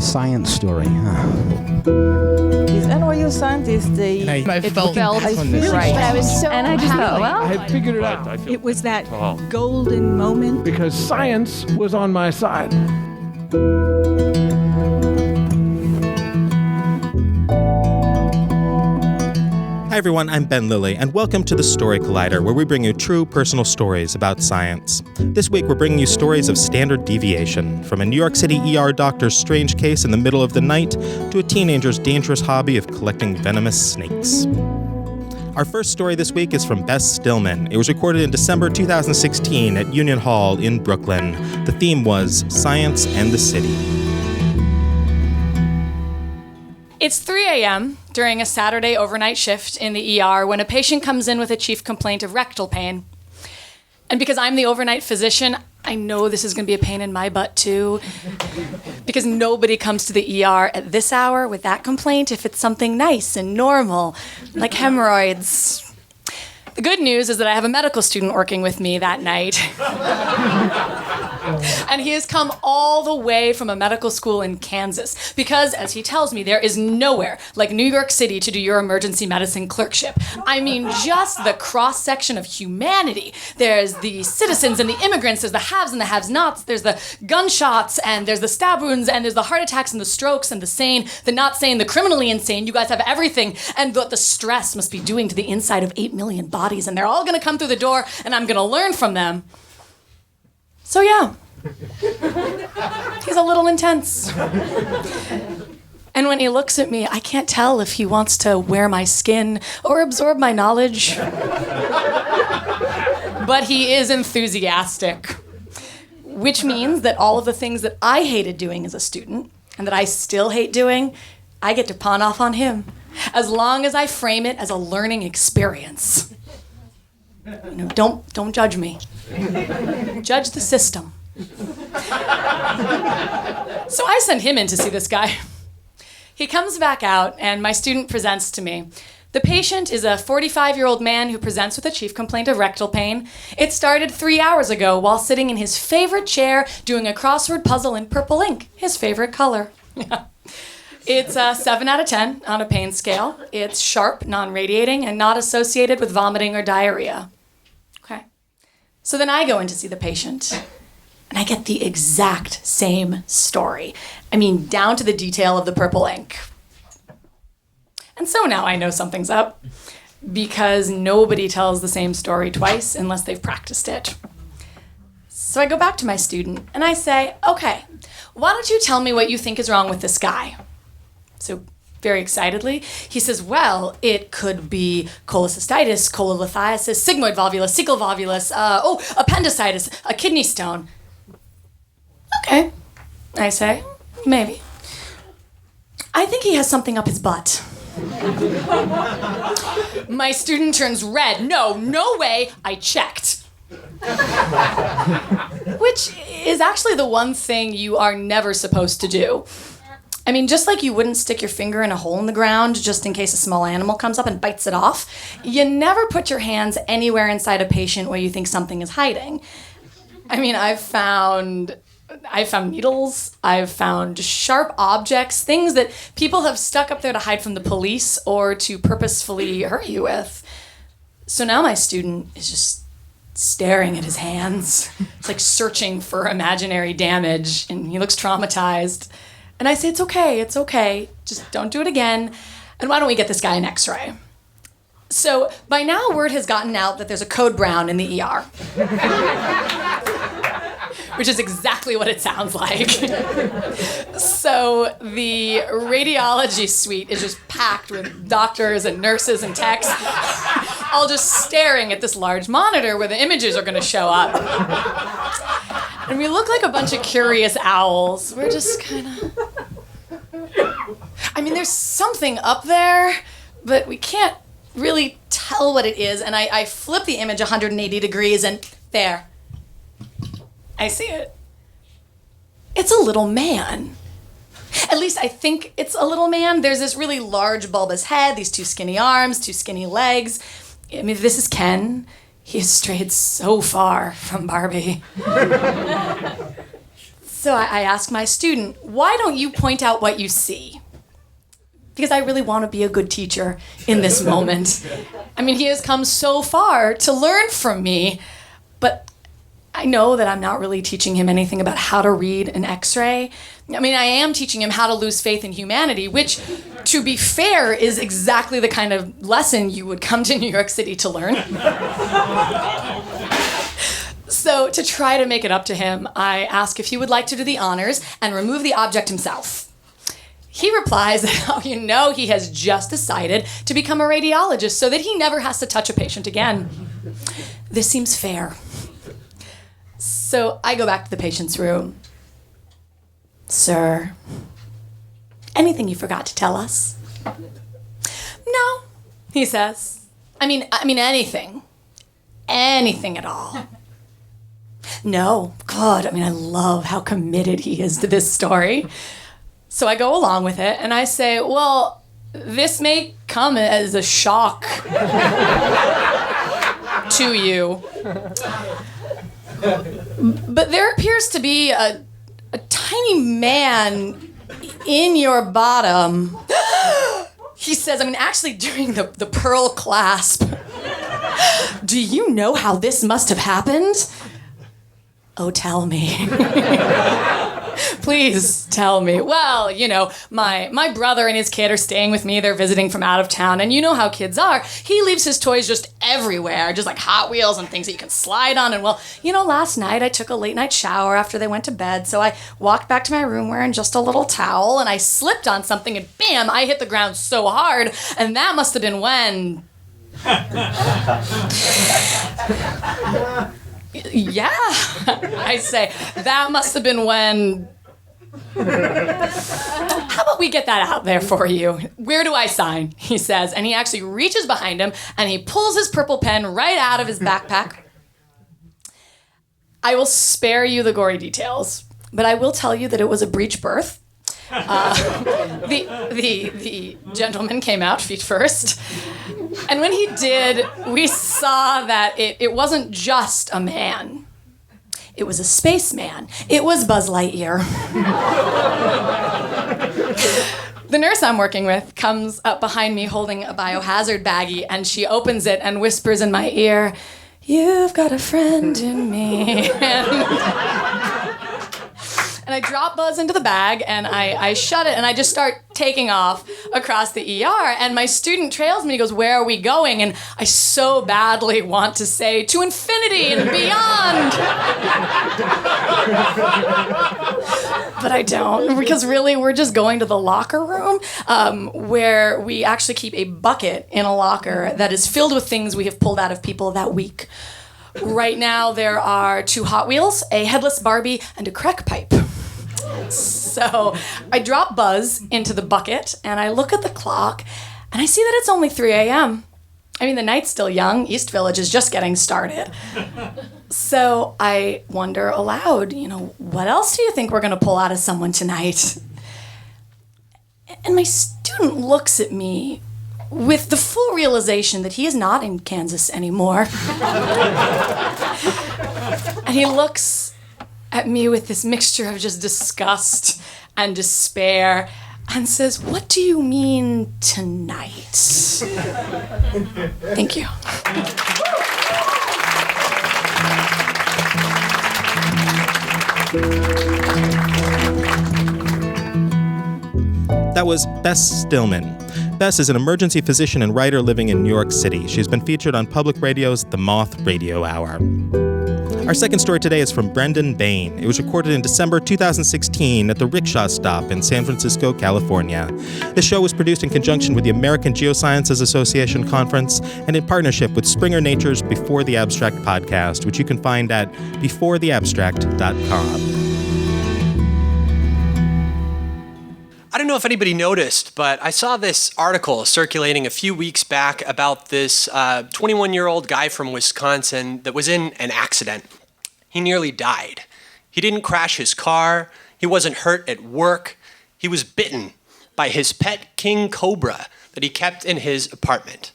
science story, huh? These NYU scientists, I felt really right. But I was so and I just thought, well, I had figured it out It was that golden moment. because science was on my side. Hi everyone, I'm Ben Lilly, and welcome to the Story Collider, where we bring you true personal stories about science. This week we're bringing you stories of standard deviation, from a New York City ER doctor's strange case in the middle of the night to a teenager's dangerous hobby of collecting venomous snakes. Our first story this week is from Bess Stillman. It was recorded in December 2016 at Union Hall in Brooklyn. The theme was Science and the City. It's 3 a.m. during a Saturday overnight shift in the ER when a patient comes in with a chief complaint of rectal pain. And because I'm the overnight physician, I know this is going to be a pain in my butt too. Because nobody comes to the ER at this hour with that complaint if it's something nice and normal, like hemorrhoids. The good news is that I have a medical student working with me that night. And he has come all the way from a medical school in Kansas because, as he tells me, there is nowhere like New York City to do your emergency medicine clerkship. I mean, just the cross-section of humanity. There's the citizens and the immigrants, there's the haves and the have-nots, there's the gunshots, and there's the stab wounds, and there's the heart attacks and the strokes and the sane, the not sane, the criminally insane. You guys have everything, and what the stress must be doing to the inside of 8 million bodies, and they're all gonna come through the door, and I'm gonna learn from them. So yeah, he's a little intense. And when he looks at me, I can't tell if he wants to wear my skin or absorb my knowledge. But he is enthusiastic, which means that all of the things that I hated doing as a student and that I still hate doing, I get to pawn off on him, as long as I frame it as a learning experience. You know, don't judge me. Judge the system. So I send him in to see this guy. He comes back out, and my student presents to me. The patient is a 45-year-old man who presents with a chief complaint of rectal pain. It started 3 hours ago while sitting in his favorite chair doing a crossword puzzle in purple ink, his favorite color. It's a 7 out of 10 on a pain scale. It's sharp, non-radiating, and not associated with vomiting or diarrhea. Okay. So then I go in to see the patient, and I get the exact same story. I mean, down to the detail of the purple ink. And so now I know something's up, because nobody tells the same story twice unless they've practiced it. So I go back to my student, and I say, okay, why don't you tell me what you think is wrong with this guy? So very excitedly, he says, well, it could be cholecystitis, cholelithiasis, sigmoid volvulus, cecal volvulus, appendicitis, a kidney stone. Okay, I say, maybe. I think he has something up his butt. My student turns red. No way, I checked. Which is actually the one thing you are never supposed to do. I mean, just like you wouldn't stick your finger in a hole in the ground just in case a small animal comes up and bites it off, you never put your hands anywhere inside a patient where you think something is hiding. I mean, I've found needles, I've found sharp objects, things that people have stuck up there to hide from the police or to purposefully hurt you with. So now my student is just staring at his hands. It's like searching for imaginary damage, and he looks traumatized. And I say, it's okay, just don't do it again. And why don't we get this guy an x-ray? So by now, word has gotten out that there's a code brown in the ER. Which is exactly what it sounds like. So the radiology suite is just packed with doctors and nurses and techs, all just staring at this large monitor where the images are going to show up. And we look like a bunch of curious owls. We're just kind of... I mean, there's something up there, but we can't really tell what it is. And I flip the image 180 degrees, and there. I see it. It's a little man. At least I think it's a little man. There's this really large bulbous head, these 2 skinny arms, 2 skinny legs. I mean, this is Ken. He has strayed so far from Barbie. So I ask my student, why don't you point out what you see? Because I really want to be a good teacher in this moment. I mean, he has come so far to learn from me, but I know that I'm not really teaching him anything about how to read an x-ray. I mean, I am teaching him how to lose faith in humanity, which, to be fair, is exactly the kind of lesson you would come to New York City to learn. So to try to make it up to him, I ask if he would like to do the honors and remove the object himself. He replies that, oh, you know, he has just decided to become a radiologist so that he never has to touch a patient again. This seems fair. So I go back to the patient's room. Sir, anything you forgot to tell us? No, he says. I mean anything. Anything at all. No, God, I mean, I love how committed he is to this story. So I go along with it and I say, well, this may come as a shock to you. But there appears to be a tiny man in your bottom. He says, I mean, actually during the pearl clasp. Do you know how this must have happened? Oh, tell me. Please tell me. Well, you know, my brother and his kid are staying with me. They're visiting from out of town. And you know how kids are. He leaves his toys just everywhere, just like Hot Wheels and things that you can slide on. And well, you know, last night I took a late night shower after they went to bed. So I walked back to my room wearing just a little towel and I slipped on something and bam, I hit the ground so hard. And that must have been when... Yeah, I say, that must have been when... How about we get that out there for you? Where do I sign? He says, and he actually reaches behind him and he pulls his purple pen right out of his backpack. I will spare you the gory details, but I will tell you that it was a breech birth. The gentleman came out feet first. And when he did, we saw that it wasn't just a man. It was a spaceman. It was Buzz Lightyear. The nurse I'm working with comes up behind me holding a biohazard baggie, and she opens it and whispers in my ear, "You've got a friend in me." And I drop Buzz into the bag, and I shut it, and I just start taking off across the ER. And my student trails me. He goes, "Where are we going?" And I so badly want to say, "To infinity and beyond." But I don't, because really we're just going to the locker room, where we actually keep a bucket in a locker that is filled with things we have pulled out of people that week. Right now there are 2 Hot Wheels, a headless Barbie, and a crack pipe. So I drop Buzz into the bucket and I look at the clock and I see that it's only 3 a.m. I mean, the night's still young. East Village is just getting started. So I wonder aloud, you know, what else do you think we're going to pull out of someone tonight? And my student looks at me with the full realization that he is not in Kansas anymore. And he looks at me with this mixture of just disgust and despair and says, "What do you mean tonight?" Thank you. That was Bess Stillman. Bess is an emergency physician and writer living in New York City. She's been featured on public radio's The Moth Radio Hour. Our second story today is from Brendan Bain. It was recorded in December 2016 at the Rickshaw Stop in San Francisco, California. This show was produced in conjunction with the American Geosciences Association Conference and in partnership with Springer Nature's Before the Abstract podcast, which you can find at beforetheabstract.com. I don't know if anybody noticed, but I saw this article circulating a few weeks back about this 21-year-old guy from Wisconsin that was in an accident. He nearly died. He didn't crash his car. He wasn't hurt at work. He was bitten by his pet king cobra that he kept in his apartment.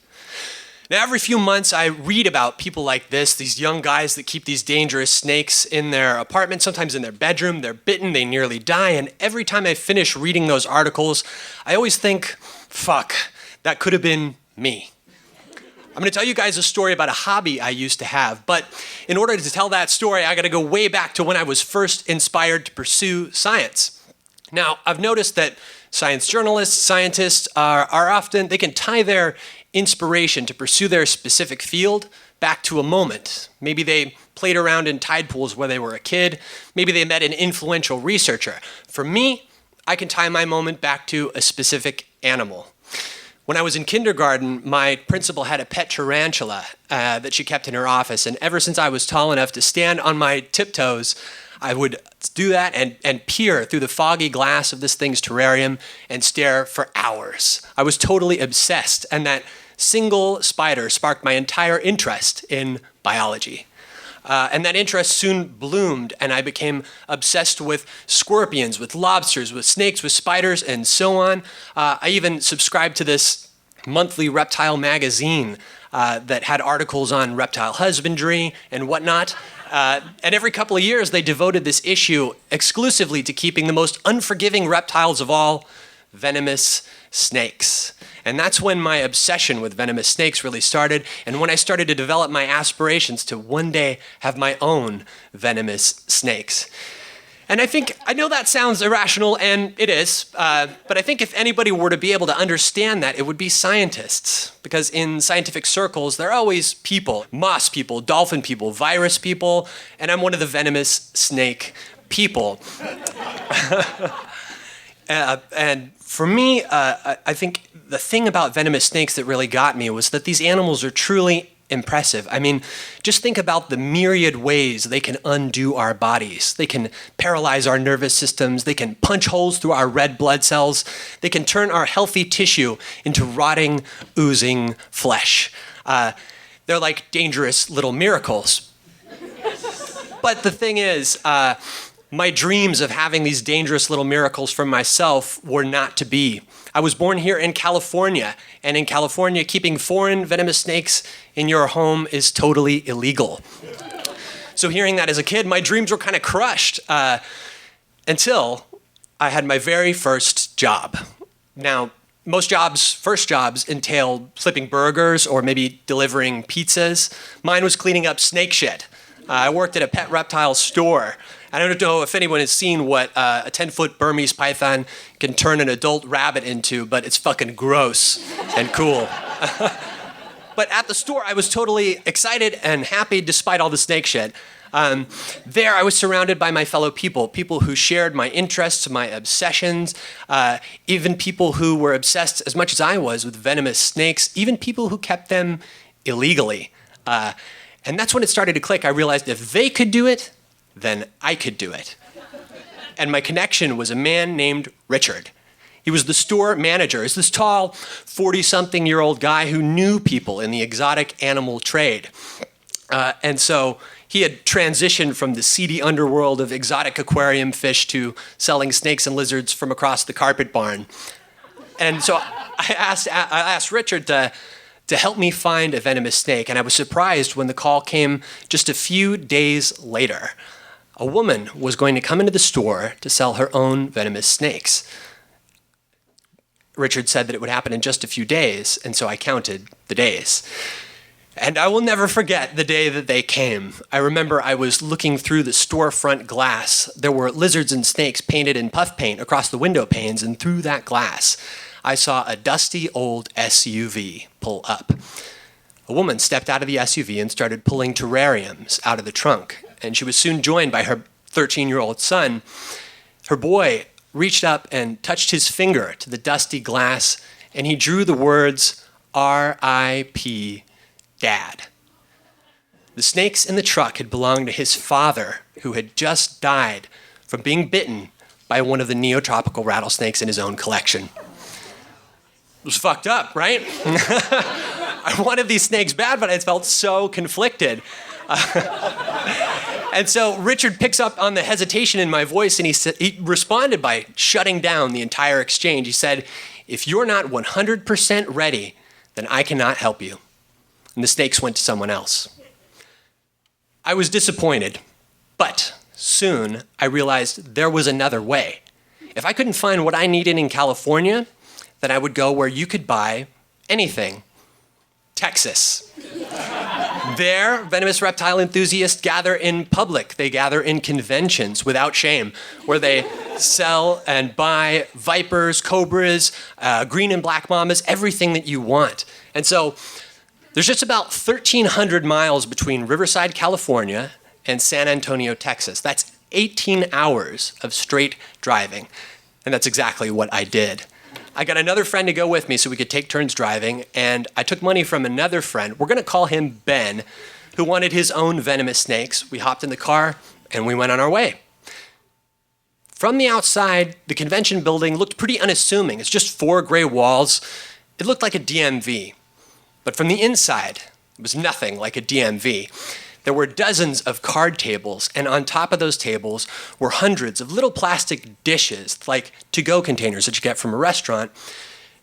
Now, every few months, I read about people like this, these young guys that keep these dangerous snakes in their apartment, sometimes in their bedroom. They're bitten, they nearly die. And every time I finish reading those articles, I always think, fuck, that could have been me. I'm going to tell you guys a story about a hobby I used to have. But in order to tell that story, I got to go way back to when I was first inspired to pursue science. Now, I've noticed that science journalists, scientists are often, they can tie their inspiration to pursue their specific field back to a moment. Maybe they played around in tide pools when they were a kid. Maybe they met an influential researcher. For me, I can tie my moment back to a specific animal. When I was in kindergarten, my principal had a pet tarantula that she kept in her office. And ever since I was tall enough to stand on my tiptoes, I would do that and peer through the foggy glass of this thing's terrarium and stare for hours. I was totally obsessed, and that single spider sparked my entire interest in biology. And that interest soon bloomed, and I became obsessed with scorpions, with lobsters, with snakes, with spiders, and so on. I even subscribed to this monthly reptile magazine that had articles on reptile husbandry and whatnot. And every couple of years, they devoted this issue exclusively to keeping the most unforgiving reptiles of all, venomous snakes. And that's when my obsession with venomous snakes really started, and when I started to develop my aspirations to one day have my own venomous snakes. And I know that sounds irrational, and it is, but I think if anybody were to be able to understand that, it would be scientists. Because in scientific circles, there are always people, moss people, dolphin people, virus people, and I'm one of the venomous snake people. And for me, I think the thing about venomous snakes that really got me was that these animals are truly impressive. I mean, just think about the myriad ways they can undo our bodies. They can paralyze our nervous systems. They can punch holes through our red blood cells. They can turn our healthy tissue into rotting, oozing flesh. They're like dangerous little miracles. But the thing is, my dreams of having these dangerous little miracles for myself were not to be. I was born here in California, and in California, keeping foreign venomous snakes in your home is totally illegal. So hearing that as a kid, my dreams were kind of crushed until I had my very first job. Now, most jobs, first jobs, entail flipping burgers or maybe delivering pizzas. Mine was cleaning up snake shit. I worked at a pet reptile store. I don't know if anyone has seen what a 10-foot Burmese python can turn an adult rabbit into, but it's fucking gross and cool. But at the store, I was totally excited and happy despite all the snake shit. There, I was surrounded by my fellow people who shared my interests, my obsessions, even people who were obsessed as much as I was with venomous snakes, even people who kept them illegally. And that's when it started to click. I realized if they could do it, then I could do it. And my connection was a man named Richard. He was the store manager. He's this tall, 40-something-year-old guy who knew people in the exotic animal trade. And so he had transitioned from the seedy underworld of exotic aquarium fish to selling snakes and lizards from across the carpet barn. And so I asked Richard to help me find a venomous snake, and I was surprised when the call came just a few days later. A woman was going to come into the store to sell her own venomous snakes. Richard said that it would happen in just a few days, and so I counted the days. And I will never forget the day that they came. I remember I was looking through the storefront glass. There were lizards and snakes painted in puff paint across the window panes, and through that glass, I saw a dusty old SUV pull up. A woman stepped out of the SUV and started pulling terrariums out of the trunk, and she was soon joined by her 13-year-old son. Her boy reached up and touched his finger to the dusty glass, and he drew the words, R.I.P. Dad. The snakes in the truck had belonged to his father, who had just died from being bitten by one of the neotropical rattlesnakes in his own collection. It was fucked up, right? I wanted these snakes bad, but I felt so conflicted. And so Richard picks up on the hesitation in my voice, and he responded by shutting down the entire exchange. He said, "If you're not 100% ready, then I cannot help you." and the snakes went to someone else. I was disappointed, but soon I realized there was another way. If I couldn't find what I needed in California, then I would go where you could buy anything. Texas. There, venomous reptile enthusiasts gather in public. They gather in conventions without shame, where they sell and buy vipers, cobras, green and black mamas, everything that you want. And so there's just about 1,300 miles between Riverside, California, and San Antonio, Texas. That's 18 hours of straight driving. And that's exactly what I did. I got another friend to go with me so we could take turns driving, and I took money from another friend. We're going to call him Ben, who wanted his own venomous snakes. We hopped in the car, and we went on our way. From the outside, the convention building looked pretty unassuming. It's just 4 gray walls. It looked like a DMV. But from the inside, it was nothing like a DMV. There were dozens of card tables, and on top of those tables were hundreds of little plastic dishes, like to-go containers that you get from a restaurant,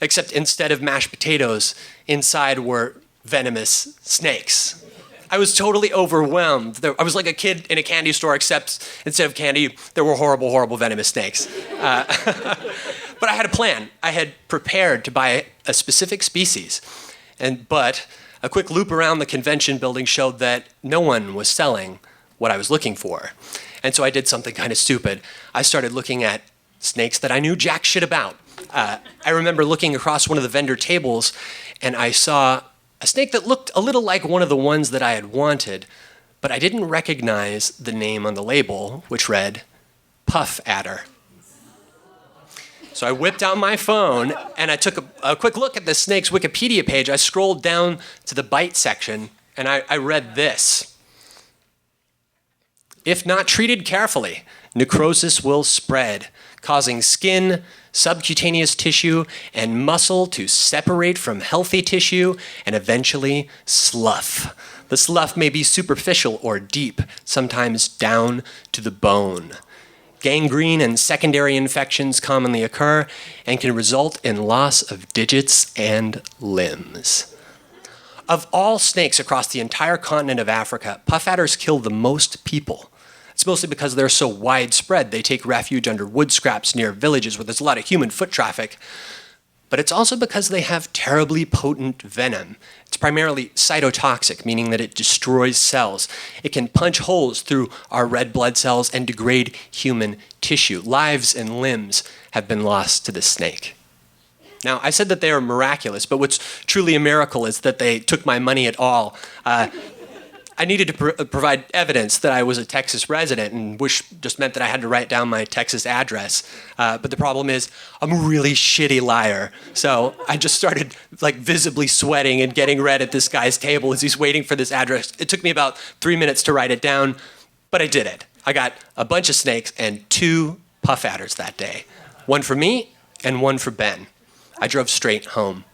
except instead of mashed potatoes, inside were venomous snakes. I was totally overwhelmed. I was like a kid in a candy store, except instead of candy, there were horrible, horrible venomous snakes. But I had a plan. I had prepared to buy a specific species, but a quick loop around the convention building showed that no one was selling what I was looking for. And so I did something kind of stupid. I started looking at snakes that I knew jack shit about. I remember looking across one of the vendor tables, and I saw a snake that looked a little like one of the ones that I had wanted, but I didn't recognize the name on the label, which read Puff Adder. So I whipped out my phone, and I took a quick look at the snake's Wikipedia page. I scrolled down to the bite section, and I read this. If not treated carefully, necrosis will spread, causing skin, subcutaneous tissue, and muscle to separate from healthy tissue and eventually slough. The slough may be superficial or deep, sometimes down to the bone. Gangrene and secondary infections commonly occur and can result in loss of digits and limbs. Of all snakes across the entire continent of Africa, puff adders kill the most people. It's mostly because they're so widespread. They take refuge under wood scraps near villages where there's a lot of human foot traffic. But it's also because they have terribly potent venom. It's primarily cytotoxic, meaning that it destroys cells. It can punch holes through our red blood cells and degrade human tissue. Lives and limbs have been lost to this snake. Now, I said that they are miraculous, but what's truly a miracle is that they took my money at all. I needed to provide evidence that I was a Texas resident, and which just meant that I had to write down my Texas address. But the problem is, I'm a really shitty liar. So I just started visibly sweating and getting red at this guy's table as he's waiting for this address. It took me about 3 minutes to write it down, but I did it. I got a bunch of snakes and 2 puff adders that day. One for me and one for Ben. I drove straight home.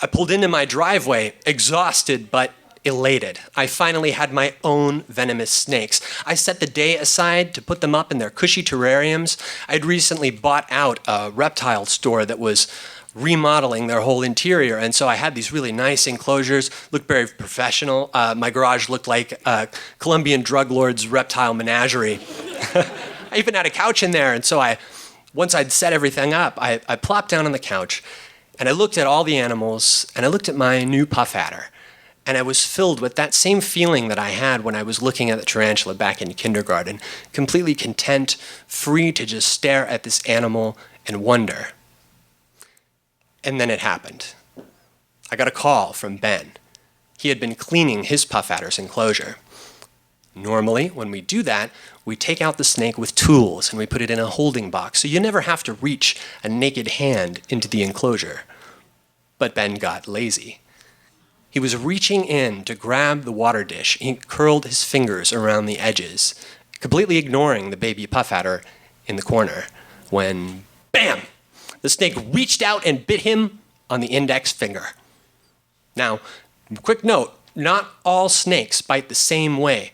I pulled into my driveway, exhausted but elated. I finally had my own venomous snakes. I set the day aside to put them up in their cushy terrariums. I'd recently bought out a reptile store that was remodeling their whole interior, and so I had these really nice enclosures, looked very professional. My garage looked like a Colombian drug lord's reptile menagerie. I even had a couch in there, and so once I'd set everything up, I plopped down on the couch, and I looked at all the animals, and I looked at my new puff adder. And I was filled with that same feeling that I had when I was looking at the tarantula back in kindergarten, completely content, free to just stare at this animal and wonder. And then it happened. I got a call from Ben. He had been cleaning his puff adder's enclosure. Normally, when we do that, we take out the snake with tools and we put it in a holding box, so you never have to reach a naked hand into the enclosure. But Ben got lazy. He was reaching in to grab the water dish. He curled his fingers around the edges, completely ignoring the baby puff adder in the corner, when, bam! The snake reached out and bit him on the index finger. Now, quick note, not all snakes bite the same way.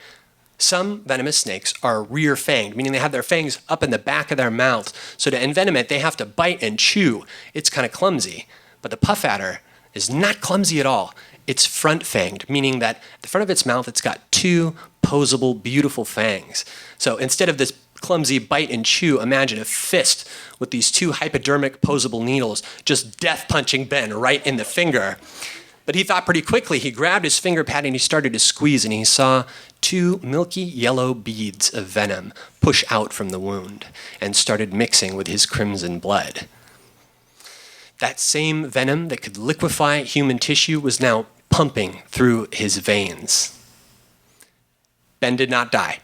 Some venomous snakes are rear-fanged, meaning they have their fangs up in the back of their mouth, so to envenom it, they have to bite and chew. It's kind of clumsy, but the puff adder is not clumsy at all. it's front-fanged, meaning that at the front of its mouth, it's got two posable, beautiful fangs. So instead of this clumsy bite and chew, imagine a fist with these two hypodermic posable needles just death-punching Ben right in the finger. But he thought pretty quickly. He grabbed his finger pad and he started to squeeze, and he saw two milky yellow beads of venom push out from the wound and started mixing with his crimson blood. That same venom that could liquefy human tissue was now pumping through his veins. Ben did not die,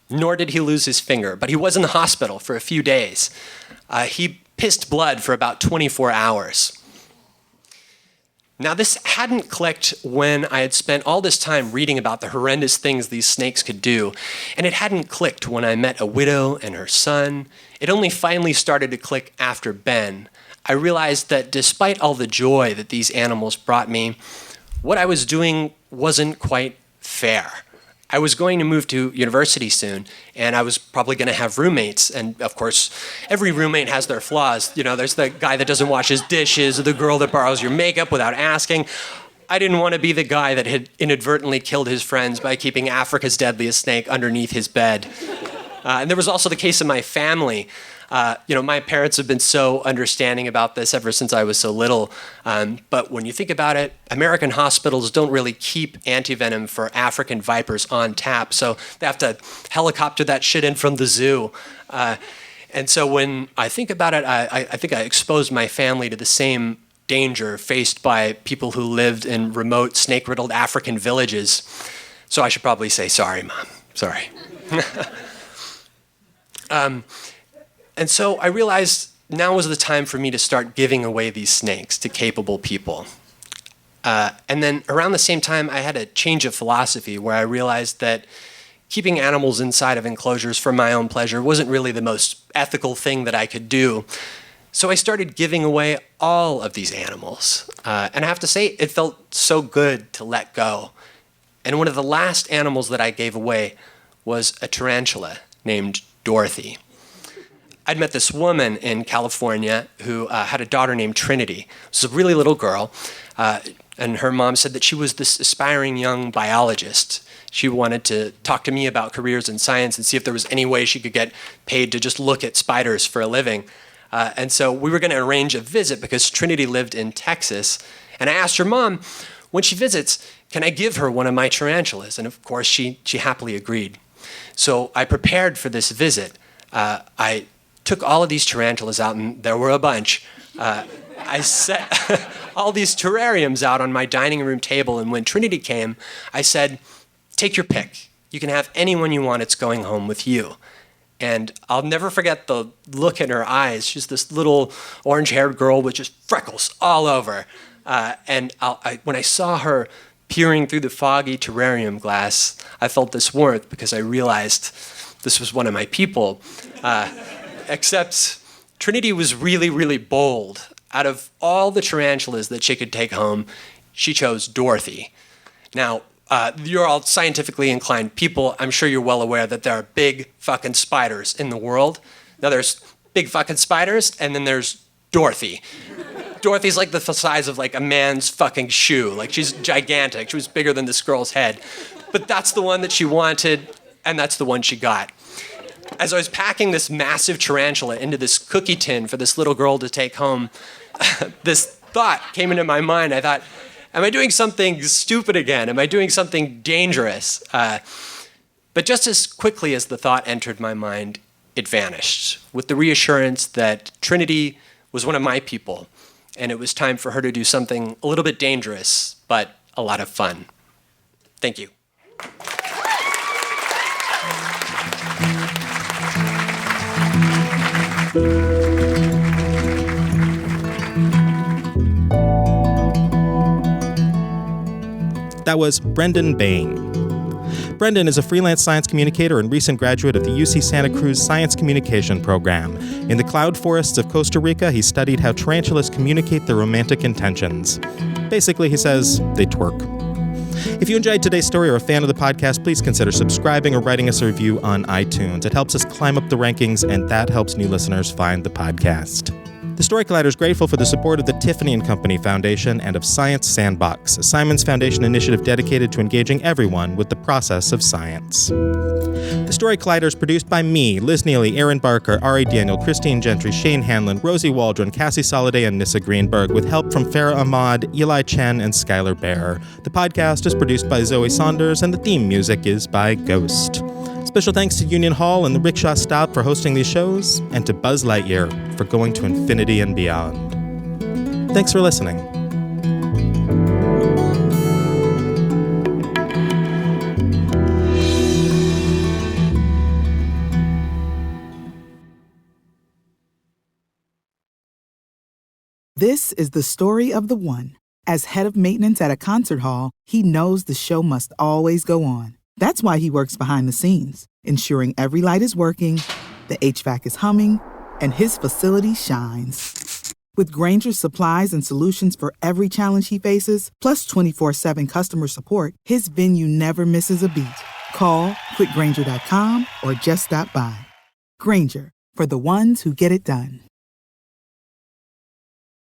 nor did he lose his finger, but he was in the hospital for a few days. He pissed blood for about 24 hours. Now, this hadn't clicked when I had spent all this time reading about the horrendous things these snakes could do, and it hadn't clicked when I met a widow and her son. It only finally started to click after Ben. I realized that despite all the joy that these animals brought me, what I was doing wasn't quite fair. I was going to move to university soon, and I was probably going to have roommates. And of course, every roommate has their flaws. You know, there's the guy that doesn't wash his dishes, or the girl that borrows your makeup without asking. I didn't want to be the guy that had inadvertently killed his friends by keeping Africa's deadliest snake underneath his bed. And there was also the case of my family. My parents have been so understanding about this ever since I was so little. But when you think about it, American hospitals don't really keep antivenom for African vipers on tap. So they have to helicopter that shit in from the zoo. And so when I think about it, I think I exposed my family to the same danger faced by people who lived in remote snake-riddled African villages. So I should probably say sorry, Mom. Sorry. And so I realized now was the time for me to start giving away these snakes to capable people. And then around the same time, I had a change of philosophy where I realized that keeping animals inside of enclosures for my own pleasure wasn't really the most ethical thing that I could do. So I started giving away all of these animals. And I have to say, it felt so good to let go. And one of the last animals that I gave away was a tarantula named Dorothy. I'd met this woman in California who had a daughter named Trinity. She was a really little girl, and her mom said that she was this aspiring young biologist. She wanted to talk to me about careers in science and see if there was any way she could get paid to just look at spiders for a living. And so we were going to arrange a visit because Trinity lived in Texas. And I asked her mom, when she visits, can I give her one of my tarantulas? And of course, she happily agreed. So I prepared for this visit. I took all of these tarantulas out, and there were a bunch. I set all these terrariums out on my dining room table, and when Trinity came, I said, take your pick. You can have anyone you want. It's going home with you. And I'll never forget the look in her eyes. She's this little orange-haired girl with just freckles all over. And when I saw her peering through the foggy terrarium glass, I felt this warmth because I realized this was one of my people. Except Trinity was really, really bold. Out of all the tarantulas that she could take home, she chose Dorothy. Now, you're all scientifically inclined people. I'm sure you're well aware that there are big fucking spiders in the world. Now, there's big fucking spiders, and then there's Dorothy. Dorothy's like the size of like a man's fucking shoe. Like, she's gigantic. She was bigger than this girl's head. But that's the one that she wanted, and that's the one she got. As I was packing this massive tarantula into this cookie tin for this little girl to take home, this thought came into my mind. I thought, am I doing something stupid again? Am I doing something dangerous? But just as quickly as the thought entered my mind, it vanished, with the reassurance that Trinity was one of my people, and it was time for her to do something a little bit dangerous, but a lot of fun. Thank you. That was Brendan Bain. Brendan is a freelance science communicator and recent graduate of the UC Santa Cruz Science Communication Program. In the cloud forests of Costa Rica, he studied how tarantulas communicate their romantic intentions. Basically, he says they twerk. If you enjoyed today's story or are a fan of the podcast, please consider subscribing or writing us a review on iTunes. It helps us climb up the rankings, and that helps new listeners find the podcast. The Story Collider is grateful for the support of the Tiffany & Company Foundation and of Science Sandbox, a Simons Foundation initiative dedicated to engaging everyone with the process of science. The Story Collider is produced by me, Liz Neely, Aaron Barker, Ari Daniel, Christine Gentry, Shane Hanlon, Rosie Waldron, Cassie Soliday, and Nissa Greenberg, with help from Farah Ahmad, Eli Chen, and Skylar Bear. The podcast is produced by Zoe Saunders, and the theme music is by Ghost. Special thanks to Union Hall and the Rickshaw Stop for hosting these shows, and to Buzz Lightyear for going to infinity and beyond. Thanks for listening. This is the story of the one. As head of maintenance at a concert hall, he knows the show must always go on. That's why he works behind the scenes, ensuring every light is working, the HVAC is humming, and his facility shines. With Grainger's supplies and solutions for every challenge he faces, plus 24/7 customer support, his venue never misses a beat. Call quickgrainger.com or just stop by. Grainger, for the ones who get it done.